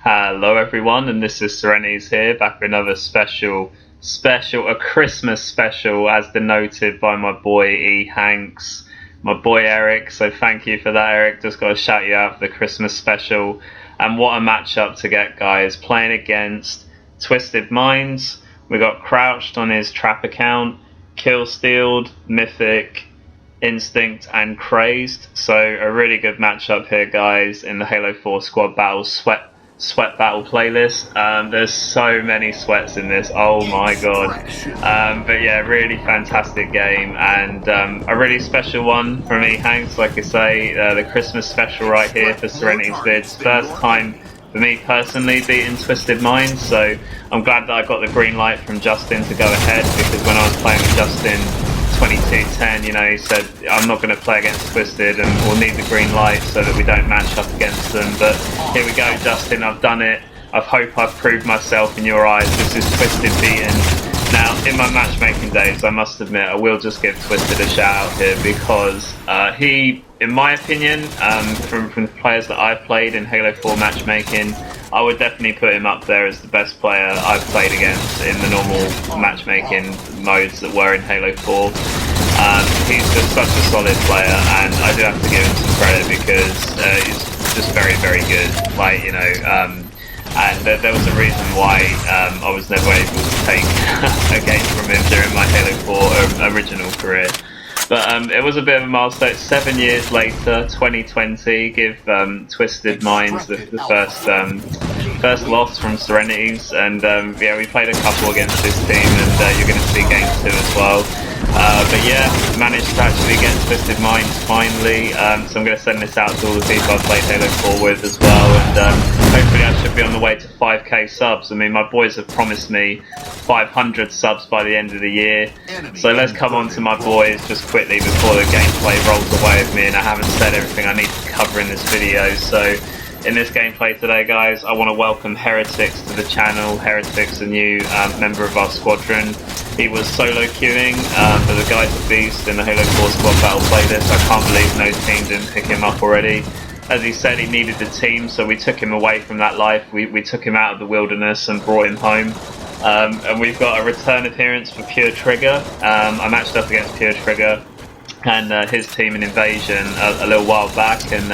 Hello everyone, and this is Heretiix here, back with another a Christmas special, as denoted by my boy E. Hanks, my boy Eric, so thank you for that, Eric. Just got to shout you out for the Christmas special. And what a matchup to get, guys, playing against Twissted Mindss. We got Crouched on his trap account, killS, Mythxic, Instinct and Crazed, so a really good matchup here, guys, in the Halo 4 squad battle sweat battle playlist. There's so many sweats in this, oh my god. But yeah, really fantastic game, and a really special one for me, Hanks, like I say, the Christmas special right here for Heretiix vids. First time for me personally beating Twissted Mindss, so I'm glad that I got the green light from Justin to go ahead, because when I was playing with Justin 22-10, you know, he said I'm not going to play against Twissted and we'll need the green light so that we don't match up against them. But here we go, Justin, I've done it. I hope I've proved myself in your eyes. This is Twissted beaten. Now, in my matchmaking days, I must admit, I will just give Twissted a shout out here, because he, in my opinion, from the players that I've played in Halo 4 matchmaking, I would definitely put him up there as the best player I've played against in the normal matchmaking modes that were in Halo 4. He's just such a solid player, and I do have to give him some credit, because he's just very, very good. Like, you know, and there was a reason why I was never able to take a game from him during my Halo 4 original career. But it was a bit of a milestone. 7 years later, 2020, give Twissted Mindss the first loss from Heretiix, and yeah, we played a couple against this team, and you're going to see game 2 as well. But yeah, managed to actually get Twissted Mindss finally, so I'm going to send this out to all the people I've played Halo 4 with as well, and hopefully I should be on the way to 5k subs. I mean, my boys have promised me 500 subs by the end of the year, so let's come on to my boys just quickly before the gameplay rolls away with me and I haven't said everything I need to cover in this video. So in this gameplay today, guys, I want to welcome Heretiix to the channel. Heretiix, a new member of our squadron. He was solo queuing, but the guy's a beast in the Halo 4 squad battle playlist. I can't believe no team didn't pick him up already. As he said, he needed the team, so we took him away from that life. We took him out of the wilderness and brought him home. And we've got a return appearance for Triggah. I matched up against Triggah and his team in Invasion a little while back, and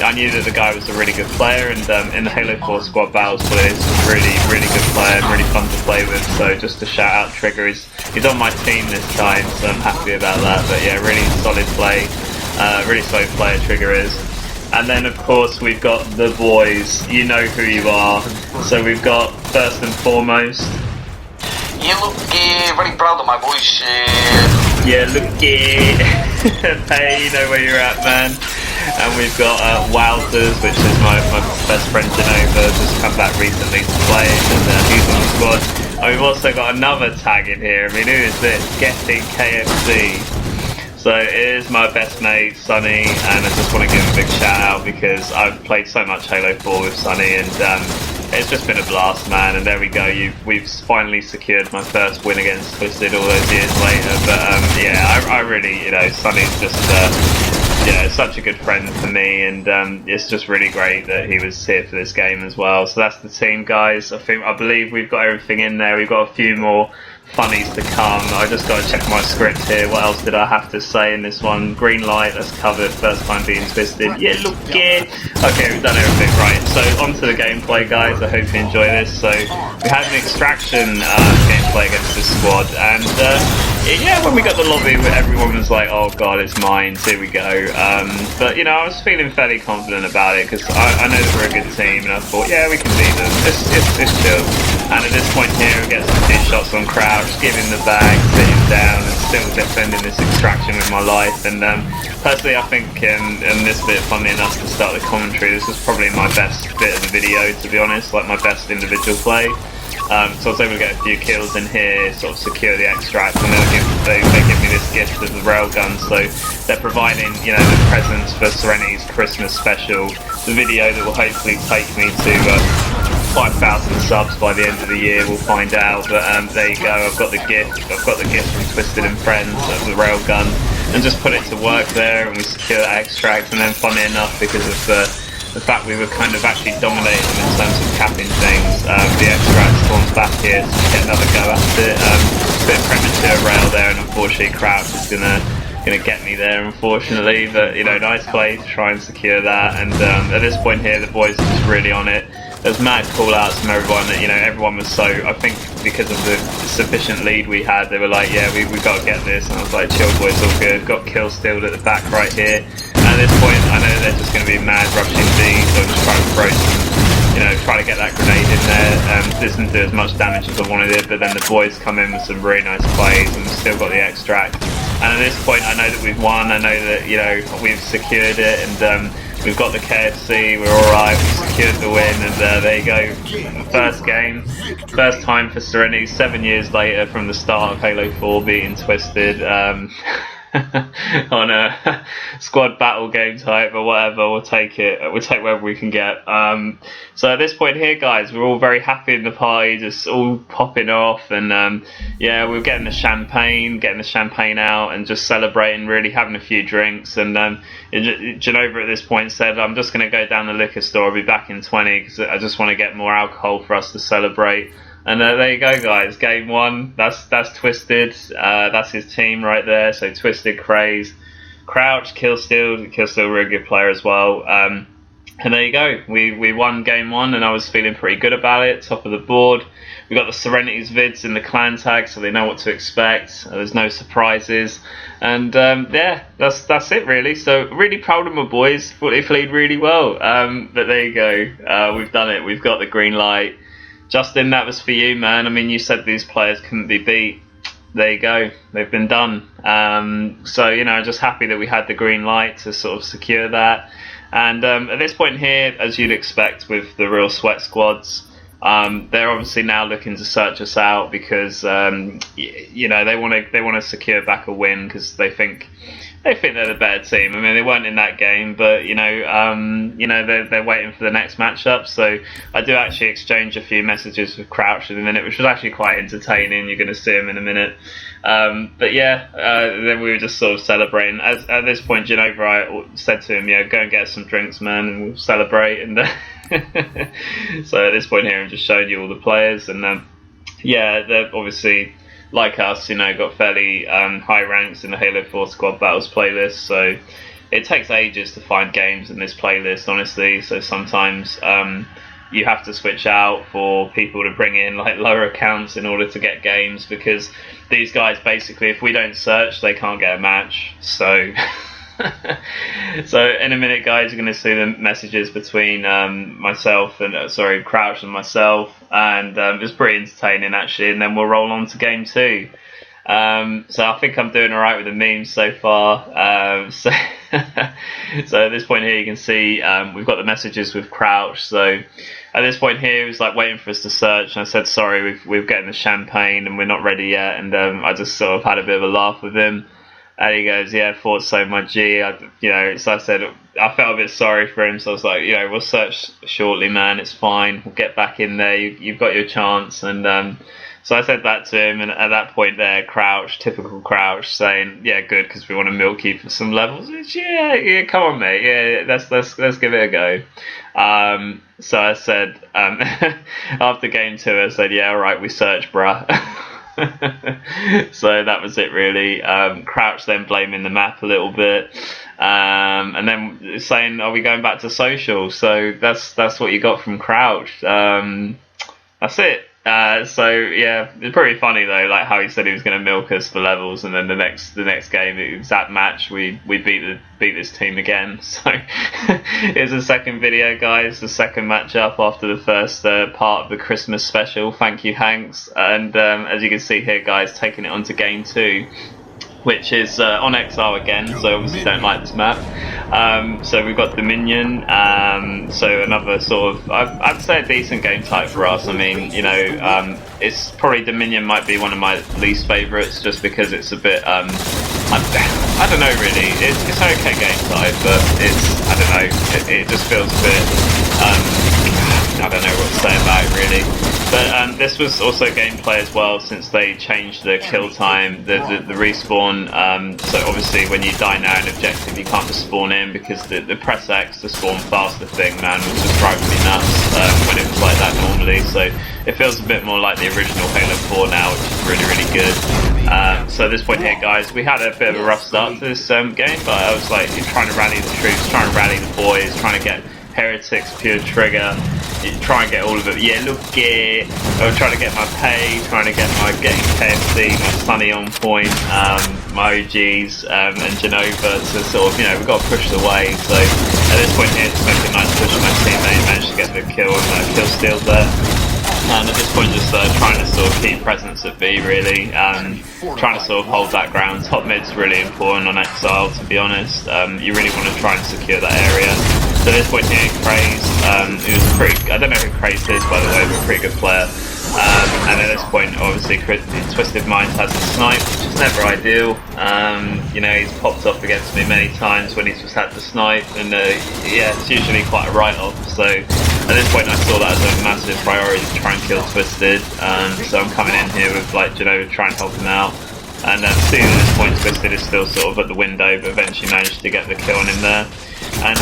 I knew that the guy was a really good player, and in the Halo 4 squad battles, he's a really, really good player, really fun to play with. So just to shout out Triggah, he's on my team this time, so I'm happy about that. But yeah, really solid play, really solid player Triggah is. And then of course we've got the boys, you know who you are. So we've got, first and foremost, you look very proud of my boys. Yeah, look hey, you know where you're at, man. And we've got Wowzers, which is my best friend Jenova, just come back recently to play, and he's on the squad. And we've also got another tag in here. I mean, who is this? Getting KFC. So it is my best mate, Sonny, and I just want to give him a big shout out, because I've played so much Halo 4 with Sonny, and it's just been a blast, man. And there we go, we've finally secured my first win against Twissted all those years later. But yeah, I really, you know, Sonny's just yeah, such a good friend for me, and it's just really great that he was here for this game as well. So that's the team, guys. I believe we've got everything in there. We've got a few more funnies to come. I just got to check my script here. What else did I have to say in this one? Green light, that's covered. First time being Twissted. Yeah, look it. Okay, we've done everything right. So on to the gameplay, guys. I hope you enjoy this. So we had an extraction gameplay against this squad, and yeah, when we got the lobby, everyone was like, oh god, it's mine, here we go. But you know, I was feeling fairly confident about it, because I know that we're a good team, and I thought, yeah, we can beat them. It's chill. And at this point here, we get some 2 shots on Crouch, give him the bag, sit him down, and still defending this extraction with my life. And personally, I think in this bit, funnily enough, to start the commentary, this was probably my best bit of the video, to be honest, like my best individual play. So I was able to get a few kills in here, sort of secure the extract, and they give me this gift of the railgun. So they're providing, you know, the presents for Heretiix Christmas special, the video that will hopefully take me to 5,000 subs by the end of the year. We'll find out. But there you go, I've got the gift from Twissted and Friends of the railgun, and just put it to work there, and we secure that extract. And then, funny enough, because of the fact we were kind of actually dominating them in terms of capping things. The extract spawns back here, so we get another go at it. Bit of premature rail there, and unfortunately Crouch is gonna get me there, unfortunately. But you know, nice play to try and secure that. And at this point here, the boys are just really on it. There's mad call-outs from everyone. That, you know, everyone was so, I think because of the sufficient lead we had, they were like, yeah, we've got to get this. And I was like, chill boys, all good. Got killS at the back right here. And at this point, I know they're just going to be mad rushing D, so I'm just trying to throw some, you know, try to get that grenade in there. This didn't do as much damage as I wanted it, but then the boys come in with some really nice plays, and we've still got the extract. And at this point, I know that we've won. I know that, you know, we've secured it, and we've got the KFC. We're all right. We secured the win, and there you go. First game, first time for Heretiix. 7 years later from the start of Halo 4 beating Twissted. On a squad battle game type or whatever, we'll take it. We'll take whatever we can get. So at this point here, guys, we're all very happy in the party, just all popping off, and yeah, we're getting the champagne out, and just celebrating, really having a few drinks. And Jenova at this point said, "I'm just going to go down the liquor store. I'll be back in 20 because I just want to get more alcohol for us to celebrate." And there you go, guys. Game 1. That's Twissted. That's his team right there. So Twissted, Crazed, Crouch, killS. killS a really good player as well. And there you go. We won game 1, and I was feeling pretty good about it. Top of the board. We got the Heretiix vids in the clan tag, so they know what to expect. There's no surprises. And yeah, that's it really. So really proud of my boys. Thought they played really well. But there you go. We've done it. We've got the green light. Justin, that was for you, man. I mean, you said these players couldn't be beat. There you go. They've been done. So, you know, just happy that we had the green light to sort of secure that. And at this point here, as you'd expect with the real sweat squads, they're obviously now looking to search us out because, you know, they want to secure back a win because they think they're the better team. I mean, they weren't in that game, but you know, they're waiting for the next matchup. So I do actually exchange a few messages with Crouch in a minute, which was actually quite entertaining. You're going to see him in a minute. But yeah, then we were just sort of celebrating. At this point, Jenova, I said to him, "Yeah, go and get some drinks, man, and we'll celebrate." And so at this point here, I'm just showing you all the players, and yeah, they're obviously, like us, you know, got fairly high ranks in the Halo 4 Squad Battles playlist, so it takes ages to find games in this playlist, honestly. So sometimes you have to switch out for people to bring in like lower accounts in order to get games, because these guys basically, if we don't search, they can't get a match. So so in a minute, guys, you're going to see the messages between myself and Crouch and myself, and it's pretty entertaining actually. And then we'll roll on to game 2. So I think I'm doing alright with the memes so far. So at this point here, you can see we've got the messages with Crouch. So at this point here, he was like waiting for us to search, and I said, "Sorry, we're getting the champagne and we're not ready yet." And I just sort of had a bit of a laugh with him. And he goes, "Yeah, thought so, my G." You know, so I said, I felt a bit sorry for him, so I was like, you know, we'll search shortly, man. It's fine. We'll get back in there. You've got your chance. And so I said that to him, and at that point there, Crouch, typical Crouch, saying, "Yeah, good, because we want to milk you for some levels." Which, yeah, come on, mate. Yeah, let's give it a go. So I said, after game 2, I said, "Yeah, all right, we search, bruh." So that was it really. Crouch then blaming the map a little bit, and then saying, "Are we going back to social?" So that's what you got from Crouch. That's it. So yeah, it's pretty funny though, like how he said he was going to milk us for levels, and then the next game, the exact match, we beat this team again. So here's the second video, guys, the second matchup after the first part of the Christmas special. Thank you, Hanks. And as you can see here, guys, taking it on to game 2, which is on XR again, so obviously don't like this map. So we've got Dominion, so another sort of, I'd say a decent game type for us. I mean, you know, it's probably, Dominion might be one of my least favourites, just because it's a bit, I don't know really, it's an okay game type, but it's, I don't know, it just feels a bit, I don't know what to say about it really. But this was also gameplay as well, since they changed the kill time, the respawn. So obviously when you die now in objective, you can't just spawn in, because the press X to spawn faster thing, man, was just driving me nuts when it was like that normally. So it feels a bit more like the original Halo 4 now, which is really, really good. So at this point here, guys, we had a bit of a rough start to this game, but I was like trying to rally the troops, trying to rally the boys, trying to get Heretiix, pure Triggah, try and get all of it. Yeah, look here. I was trying to get my pay, trying to get my getting KFC, my Sunny on point, my OGs, and Jenova to sort of, you know, we've got to push the way. So at this point here, just make a nice push on my teammate, managed to get the kill and kill steal there. And at this point, just trying to sort of keep presence at B, really, trying to sort of hold that ground. Top mid's really important on Exile, to be honest. You really want to try and secure that area. So at this point here, Crazed, who was pretty, I don't know who Crazed is, by the way, but a pretty good player. And at this point, obviously, Twissted Mindss has a snipe, which is never ideal. You know, he's popped up against me many times when he's just had the snipe, and yeah, it's usually quite a write-off. So at this point, I saw that as a massive priority to try and kill Twissted. So I'm coming in here with like Jenova to try and help him out. And seeing at this point, Twissted is still sort of at the window, but eventually managed to get the kill on him there. And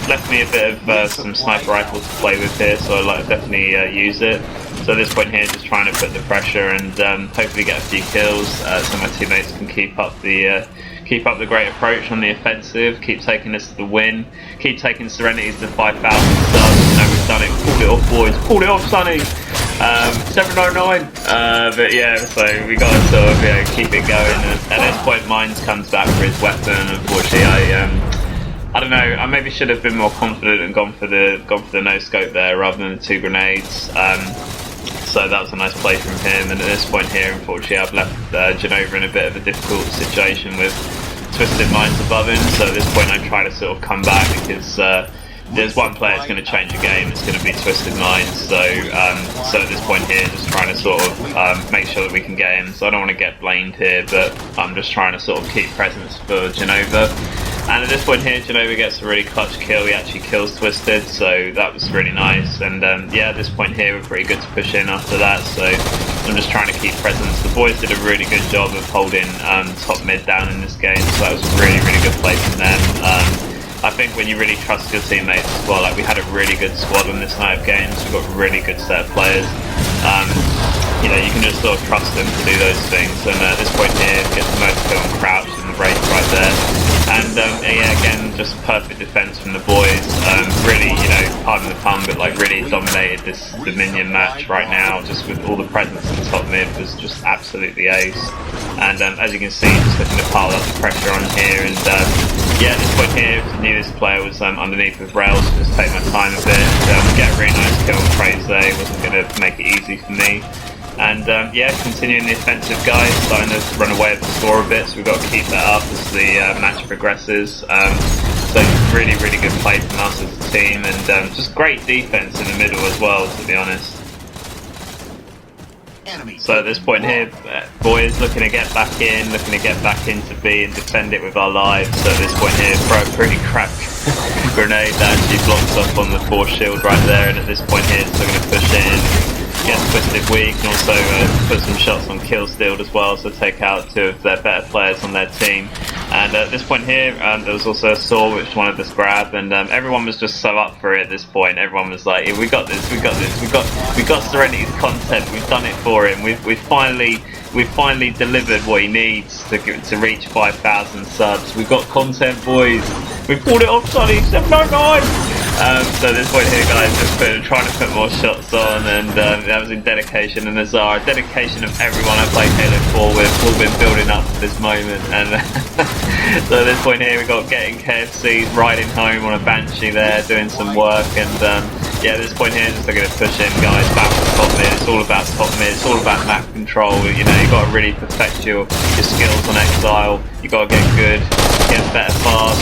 left me a bit of some sniper rifle to play with here, so I like definitely use it. So at this point here, just trying to put the pressure and hopefully get a few kills, so my teammates can keep up the great approach on the offensive, keep taking us to the win, keep taking Heretiix to 5,000 subs. You know, we've done it. Pulled it off, boys. Pulled it off, Sonny. 709. But yeah, so we got to sort of keep it going. And at this point, Mindss comes back for his weapon. Unfortunately, I don't know. I maybe should have been more confident and gone for the no scope there rather than the 2 grenades. So that was a nice play from him. And at this point here, unfortunately, I've left Jenova in a bit of a difficult situation with Twissted Mindss above him. So at this point, I try to sort of come back, because there's one player that's going to change the game. It's going to be Twissted Mindss. So at this point here, just trying to sort of make sure that we can get him. So I don't want to get blamed here, but I'm just trying to sort of keep presence for Jenova. And at this point here, Jenova gets a really clutch kill. He actually kills Twissted, so that was really nice. And yeah, at this point here, we're pretty good to push in after that. So I'm just trying to keep presence. The boys did a really good job of holding top mid down in this game, so that was a really, really good play from them. I think when you really trust your teammates as well, like we had a really good squad on this night of games. We've got a really good set of players. You know, you can just sort of trust them to do those things. And at this point here, get the most kill on Crouch and the Wraith right there. And yeah, again, just perfect defense from the boys. Really, you know, pardon the pun, but like really dominated this Dominion match right now. Just with all the presence in the top mid was just absolutely ace. And as you can see, just looking to pile up the pressure on here. And yeah, at this point here, I knew this player was underneath with rails, so just take my time a bit. Get a really nice kill on Crazed there. It wasn't going to make it easy for me. And yeah, continuing the offensive, guys, starting to run away with the score a bit, so we've got to keep that up as the match progresses. So really, really good play from us as a team, and just great defense in the middle as well, to be honest. So at this point here, boys looking to get back in, looking to get back into B and defend it with our lives. So at this point here, throw a pretty crap grenade that actually blocks up on the force shield right there, and at this point here, so we're going to push in. Get Twissted weak, and also put some shots on killS as well, so take out 2 of their better players on their team. And at this point here, there was also a saw which wanted this grab, and everyone was just so up for it at this point. Everyone was like, we got this, we got this, we got Heretiix content, we've done it for him, we've finally delivered what he needs to reach 5,000 subs. We've got content, boys. We pulled it off, Sonny. 709. So at this point here, guys, just trying to put more shots on, and that was in dedication and Azar. Dedication of everyone I played Halo 4 with, all been building up to this moment. And so at this point here, we got getting KFC, riding home on a Banshee there, doing some work, and yeah, at this point here, just looking to push in, guys, back to top mid. It's all about top mid. It's all about map control. You know, you got to really perfect your skills on Exile. You got to get good, get better fast.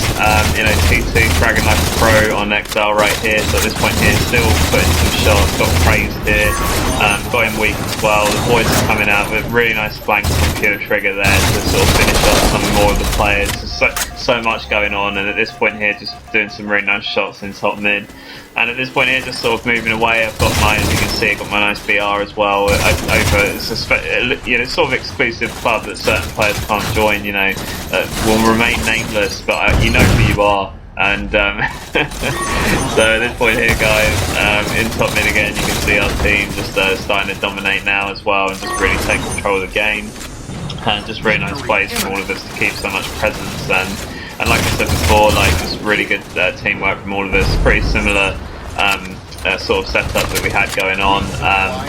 You know, T2 dragging like a pro on Exile right here. So at this point here, still putting some shots. Got Crazed here. Got him weak as well. The boys are coming out with really nice flanks from pure Triggah there to sort of finish off some more of the players. so much going on, and at this point here, just doing some really nice shots in top mid. And at this point here, just sort of moving away. I've got my, as you can see, I've got my nice BR as well. It's a sort of exclusive club that certain players can't join. You know, will remain nameless, but you know who you are. And so at this point here, guys, in top mid again, you can see our team just starting to dominate now as well, and just really take control of the game. And just really nice plays from all of us to keep so much presence. And like I said before, like just really good teamwork from all of us. Pretty similar sort of setup that we had going on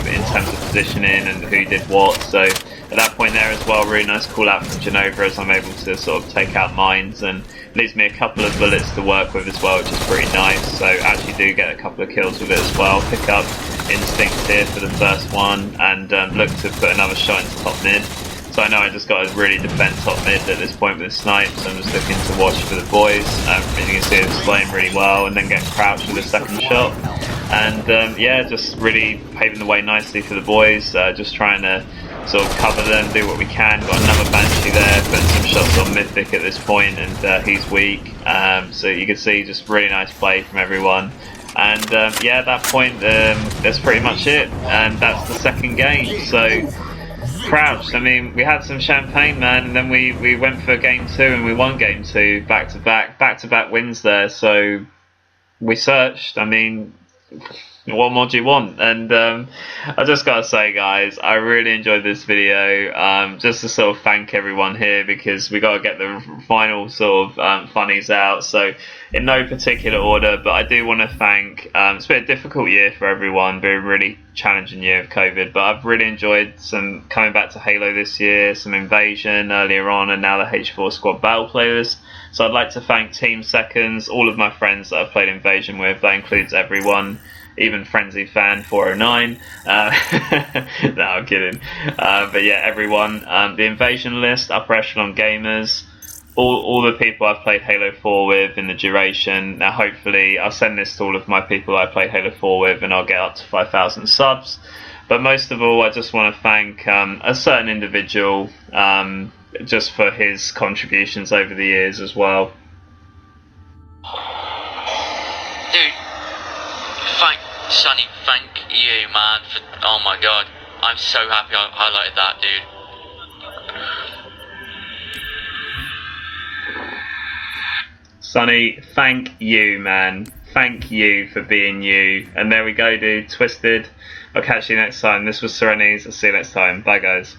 in terms of positioning and who did what. So at that point there as well, really nice call out from Jenova as I'm able to sort of take out mines, and leaves me a couple of bullets to work with as well, which is pretty nice. So actually do get a couple of kills with it as well. Pick up instinct here for the first one, and look to put another shot into top mid. So I know I just got to really defend top mid at this point with the snipes. I'm just looking to watch for the boys. As you can see, it's playing really well, and then get crouched with a second shot. And yeah, just really paving the way nicely for the boys. Just trying to sort of cover them, do what we can. Got another Banshee there, putting some shots on Mythxic at this point, and he's weak. So you can see just really nice play from everyone. And yeah, at that point, that's pretty much it. And that's the second game. So crouched. I mean, we had some champagne, man, and then we went for game 2 and we won game 2 back to back wins there. So we searched. I mean, what more do you want? And I just gotta say, guys, I really enjoyed this video. Just to sort of thank everyone here, because we gotta get the final sort of funnies out. So in no particular order, but I do want to thank. It's been a difficult year for everyone, been a really challenging year of COVID, but I've really enjoyed some coming back to Halo this year, some Invasion earlier on, and now the H4 Squad Battle playlist. So I'd like to thank Team Seconds, all of my friends that I've played Invasion with. That includes everyone, even Frenzy Fan 409. No, I'm kidding. But yeah, everyone. The Invasion list, Upper Echelon Gamers, all the people I've played Halo 4 with in the duration. Now hopefully I'll send this to all of my people I played Halo 4 with, and I'll get up to 5,000 subs. But most of all, I just want to thank a certain individual just for his contributions over the years as well. Dude, Sonny, thank you, man. Oh my god, I'm so happy I highlighted that, dude. Sonny, thank you, man. Thank you for being you. And there we go, dude. Twissted. I'll catch you next time. This was Heretiix. I'll see you next time. Bye, guys.